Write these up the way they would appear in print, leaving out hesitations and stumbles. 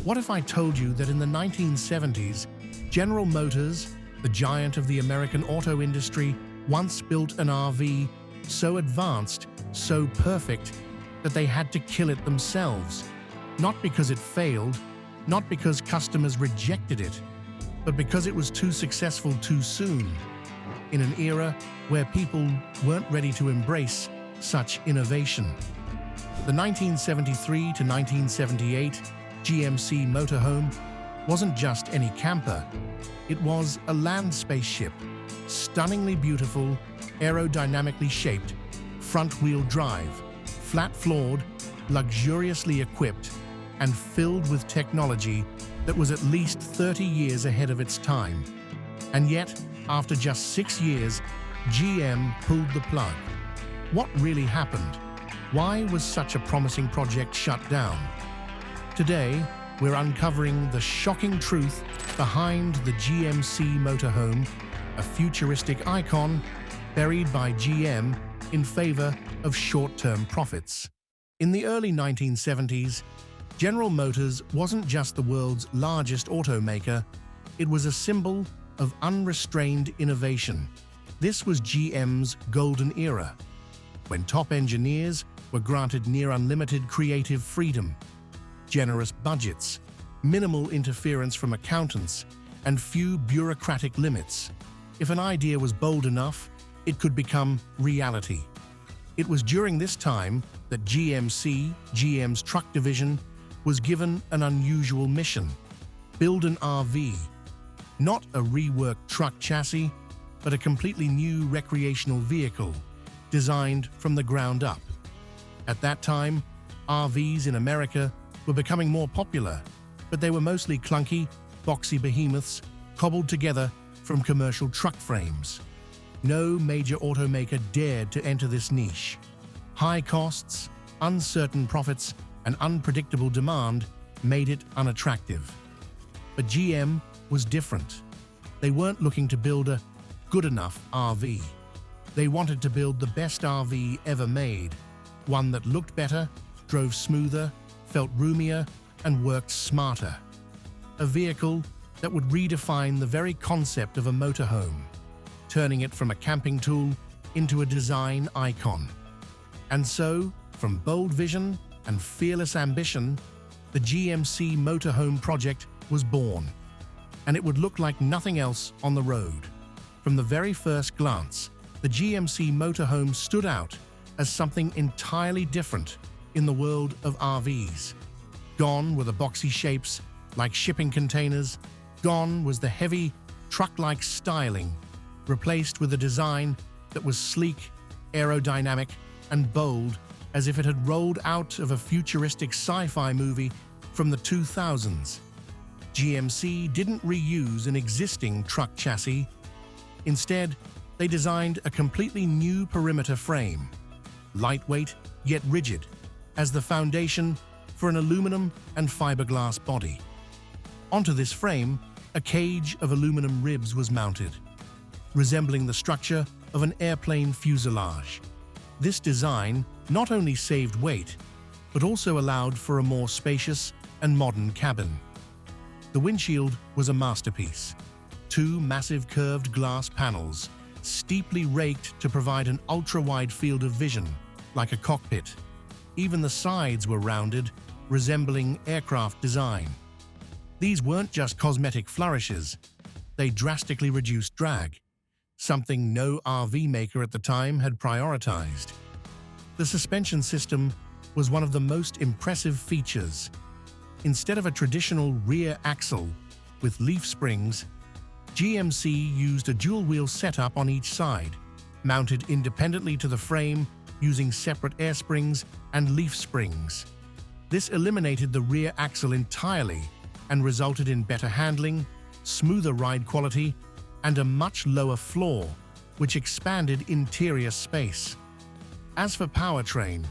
What if I told you that in the 1970s, General Motors, the giant of the American auto industry, once built an RV so advanced, so perfect, that they had to kill it themselves? Not because it failed, not because customers rejected it, but because it was too successful too soon, in an era where people weren't ready to embrace such innovation. The 1973 to 1978 GMC MotorHome wasn't just any camper. It was a land spaceship, stunningly beautiful, aerodynamically shaped, front-wheel drive, flat-floored, luxuriously equipped, and filled with technology that was at least 30 years ahead of its time. And yet, after just 6 years, GM pulled the plug. What really happened? Why was such a promising project shut down? Today, we're uncovering the shocking truth behind the GMC MotorHome, a futuristic icon buried by GM in favor of short-term profits. In the early 1970s, General Motors wasn't just the world's largest automaker, it was a symbol of unrestrained innovation. This was GM's golden era, when top engineers were granted near unlimited creative freedom, generous budgets, minimal interference from accountants, and few bureaucratic limits. If an idea was bold enough, it could become reality. It was during this time that GM's truck division, was given an unusual mission: build an RV. Not a reworked truck chassis, but a completely new recreational vehicle, designed from the ground up. At that time, RVs in America were becoming more popular, but they were mostly clunky, boxy behemoths cobbled together from commercial truck frames. No major automaker dared to enter this niche. High costs, uncertain profits, and unpredictable demand made it unattractive. But GM was different. They weren't looking to build a good enough RV. They wanted to build the best RV ever made, one that looked better, drove smoother, felt roomier, and worked smarter. A vehicle that would redefine the very concept of a motorhome, turning it from a camping tool into a design icon. And so, from bold vision and fearless ambition, the GMC MotorHome project was born. And it would look like nothing else on the road. From the very first glance, the GMC MotorHome stood out as something entirely different in the world of RVs. Gone were the boxy shapes like shipping containers. Gone was the heavy, truck-like styling, replaced with a design that was sleek, aerodynamic, and bold, as if it had rolled out of a futuristic sci-fi movie from the 2000s. GMC didn't reuse an existing truck chassis. Instead, they designed a completely new perimeter frame, lightweight yet rigid, as the foundation for an aluminum and fiberglass body. Onto this frame, a cage of aluminum ribs was mounted, resembling the structure of an airplane fuselage. This design not only saved weight, but also allowed for a more spacious and modern cabin. The windshield was a masterpiece. Two massive curved glass panels, steeply raked to provide an ultra-wide field of vision, like a cockpit. Even the sides were rounded, resembling aircraft design. These weren't just cosmetic flourishes, they drastically reduced drag, something no RV maker at the time had prioritized. The suspension system was one of the most impressive features. Instead of a traditional rear axle with leaf springs, GMC used a dual-wheel setup on each side, mounted independently to the frame using separate air springs and leaf springs. This eliminated the rear axle entirely and resulted in better handling, smoother ride quality, and a much lower floor, which expanded interior space. As for powertrain,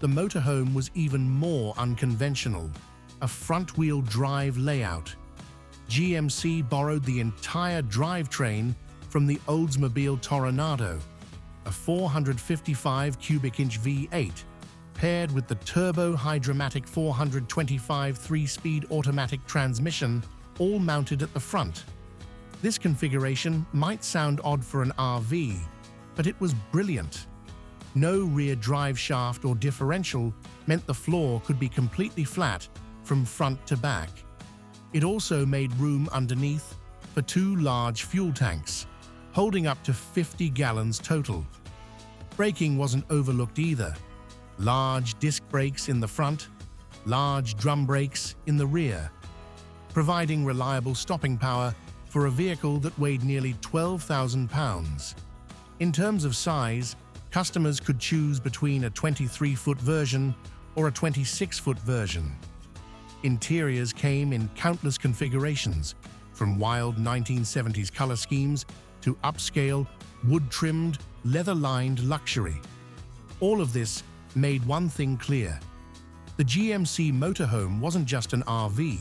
the motorhome was even more unconventional, a front-wheel drive layout. GMC borrowed the entire drivetrain from the Oldsmobile Toronado, a 455 cubic inch V8, paired with the turbo-hydromatic 425 3-speed automatic transmission, all mounted at the front. This configuration might sound odd for an RV, but it was brilliant. No rear drive shaft or differential meant the floor could be completely flat from front to back. It also made room underneath for 2 large fuel tanks, holding up to 50 gallons total. Braking wasn't overlooked either. Large disc brakes in the front, large drum brakes in the rear, providing reliable stopping power for a vehicle that weighed nearly 12,000 pounds. In terms of size, customers could choose between a 23-foot version or a 26-foot version. Interiors came in countless configurations, from wild 1970s color schemes to upscale, wood-trimmed, leather-lined luxury. All of this made one thing clear. The GMC MotorHome wasn't just an RV.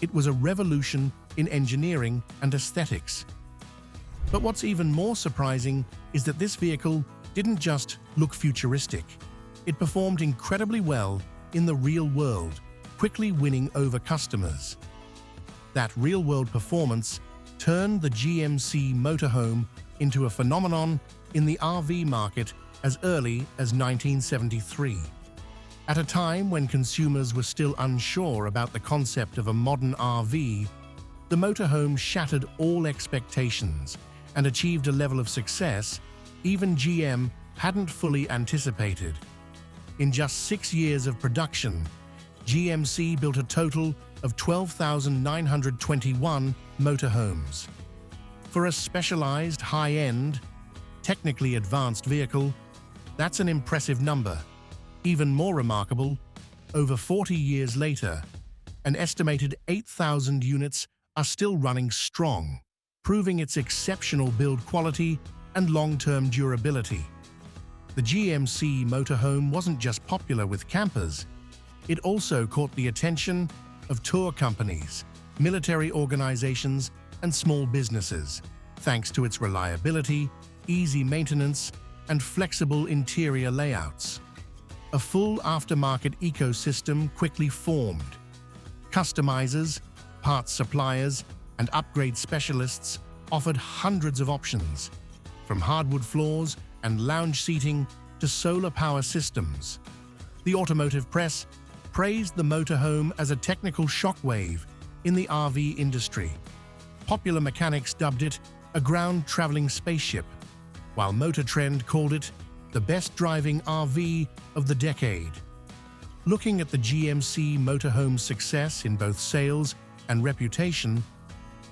It was a revolution in engineering and aesthetics. But what's even more surprising is that this vehicle didn't just look futuristic. It performed incredibly well in the real world, quickly winning over customers. That real-world performance turned the GMC MotorHome into a phenomenon in the RV market as early as 1973. At a time when consumers were still unsure about the concept of a modern RV, the motorhome shattered all expectations and achieved a level of success even GM hadn't fully anticipated. In just 6 years of production, GMC built a total of 12,921 motorhomes. For a specialized, high-end, technically advanced vehicle, that's an impressive number. Even more remarkable, over 40 years later, an estimated 8,000 units are still running strong, proving its exceptional build quality and long-term durability. The GMC motorhome wasn't just popular with campers, it also caught the attention of tour companies, military organizations, and small businesses, thanks to its reliability, easy maintenance, and flexible interior layouts. A full aftermarket ecosystem quickly formed. Customizers, parts suppliers, and upgrade specialists offered hundreds of options, from hardwood floors and lounge seating to solar power systems. The automotive press praised the motorhome as a technical shockwave in the RV industry. Popular mechanics dubbed it a ground-traveling spaceship, while Motor Trend called it the best driving RV of the decade. Looking at the GMC motorhome's success in both sales and reputation,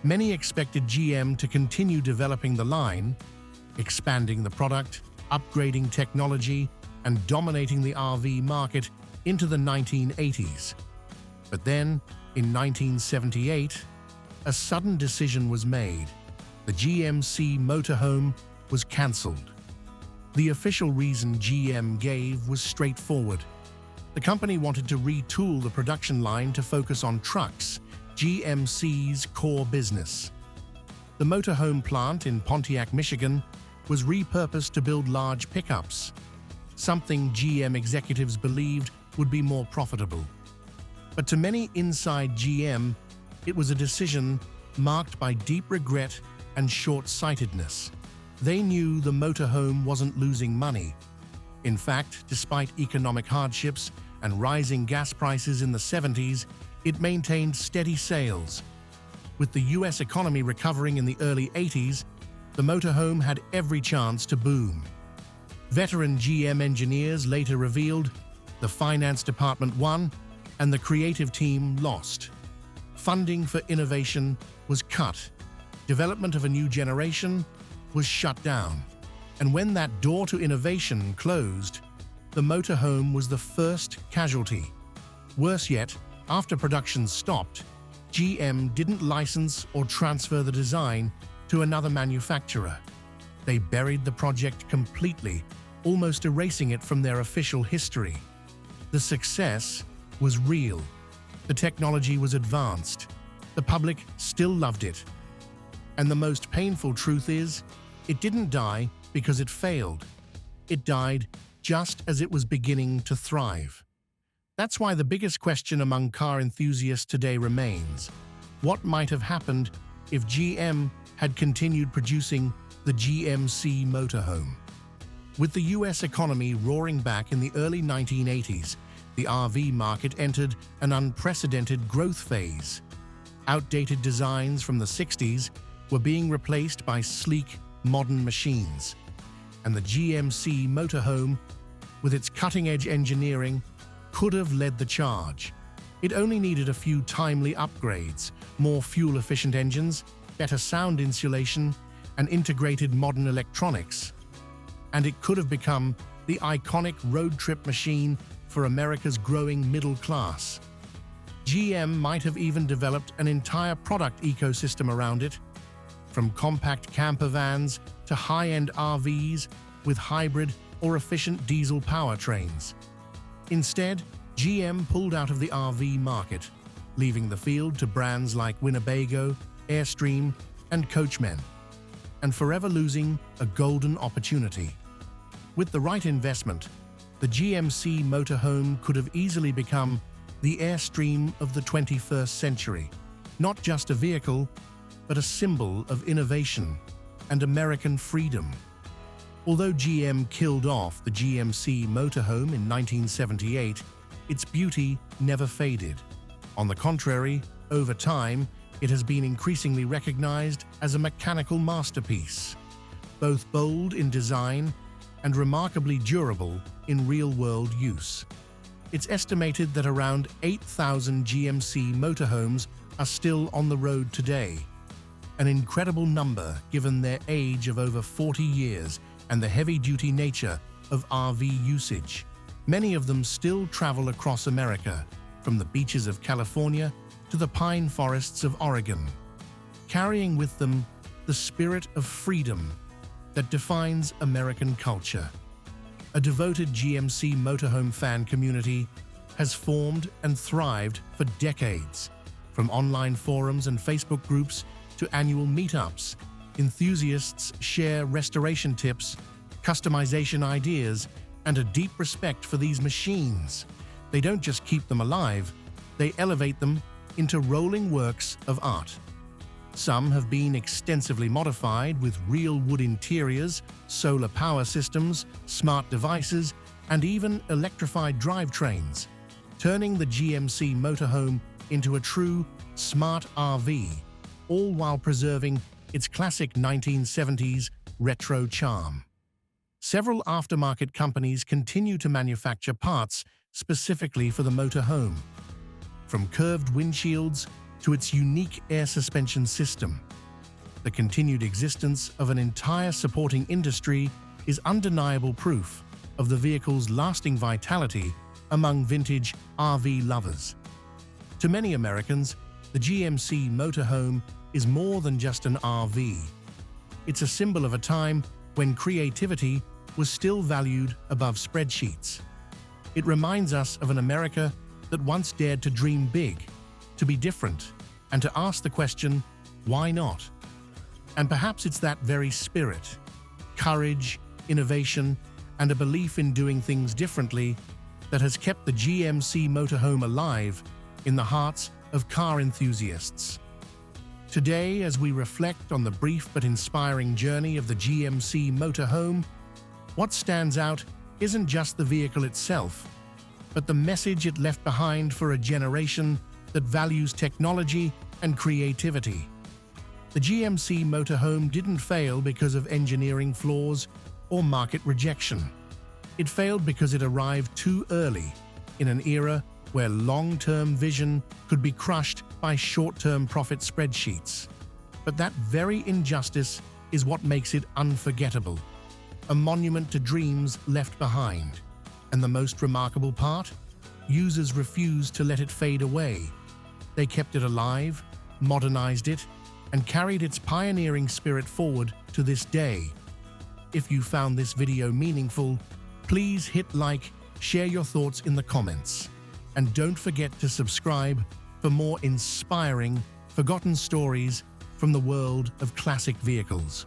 many expected GM to continue developing the line, expanding the product, upgrading technology, and dominating the RV market into the 1980s. But then, in 1978, a sudden decision was made. The GMC motorhome was cancelled. The official reason GM gave was straightforward. The company wanted to retool the production line to focus on trucks, GMC's core business. The motorhome plant in Pontiac, Michigan, was repurposed to build large pickups, something GM executives believed would be more profitable. But to many inside GM, it was a decision marked by deep regret and short-sightedness. They knew the motorhome wasn't losing money. In fact, despite economic hardships and rising gas prices in the 70s, it maintained steady sales. With the US economy recovering in the early 80s, the motorhome had every chance to boom. Veteran GM engineers later revealed the finance department won and the creative team lost. Funding for innovation was cut. Development of a new generation was shut down. And when that door to innovation closed, the motorhome was the first casualty. Worse yet, after production stopped, GM didn't license or transfer the design to another manufacturer. They buried the project completely, almost erasing it from their official history. The success was real. The technology was advanced. The public still loved it. And the most painful truth is, it didn't die because it failed. It died just as it was beginning to thrive. That's why the biggest question among car enthusiasts today remains: what might have happened if GM had continued producing the GMC MotorHome? With the US economy roaring back in the early 1980s, the RV market entered an unprecedented growth phase. Outdated designs from the 60s were being replaced by sleek, modern machines. And the GMC MotorHome, with its cutting-edge engineering, could have led the charge. It only needed a few timely upgrades, more fuel-efficient engines, better sound insulation, and integrated modern electronics. And it could have become the iconic road trip machine for America's growing middle class. GM might have even developed an entire product ecosystem around it, from compact camper vans to high-end RVs with hybrid or efficient diesel powertrains. Instead, GM pulled out of the RV market, leaving the field to brands like Winnebago, Airstream, and Coachmen, and forever losing a golden opportunity. With the right investment, the GMC MotorHome could have easily become the Airstream of the 21st century, not just a vehicle, but a symbol of innovation and American freedom. Although GM killed off the GMC MotorHome in 1978, its beauty never faded. On the contrary, over time, it has been increasingly recognized as a mechanical masterpiece, both bold in design and remarkably durable in real-world use. It's estimated that around 8,000 GMC motorhomes are still on the road today, an incredible number given their age of over 40 years and the heavy-duty nature of RV usage. Many of them still travel across America, from the beaches of California to the pine forests of Oregon, carrying with them the spirit of freedom that defines American culture. A devoted GMC motorhome fan community has formed and thrived for decades. From online forums and Facebook groups to annual meetups, enthusiasts share restoration tips, customization ideas, and a deep respect for these machines. They don't just keep them alive, they elevate them into rolling works of art. Some have been extensively modified with real wood interiors, solar power systems, smart devices, and even electrified drivetrains, turning the GMC motorhome into a true smart RV, all while preserving its classic 1970s retro charm. Several aftermarket companies continue to manufacture parts specifically for the motorhome, from curved windshields to its unique air suspension system. The continued existence of an entire supporting industry is undeniable proof of the vehicle's lasting vitality among vintage RV lovers. To many Americans, the GMC motorhome is more than just an RV. It's a symbol of a time when creativity was still valued above spreadsheets. It reminds us of an America that once dared to dream big, to be different, and to ask the question, why not? And perhaps it's that very spirit, courage, innovation, and a belief in doing things differently that has kept the GMC motorhome alive in the hearts of car enthusiasts. Today, as we reflect on the brief but inspiring journey of the GMC motorhome, what stands out isn't just the vehicle itself, but the message it left behind for a generation that values technology and creativity. The GMC motorhome didn't fail because of engineering flaws or market rejection. It failed because it arrived too early, in an era where long-term vision could be crushed by short-term profit spreadsheets. But that very injustice is what makes it unforgettable, a monument to dreams left behind. And the most remarkable part? Users refused to let it fade away. They kept it alive, modernized it, and carried its pioneering spirit forward to this day. If you found this video meaningful, please hit like, share your thoughts in the comments, and don't forget to subscribe for more inspiring, forgotten stories from the world of classic vehicles.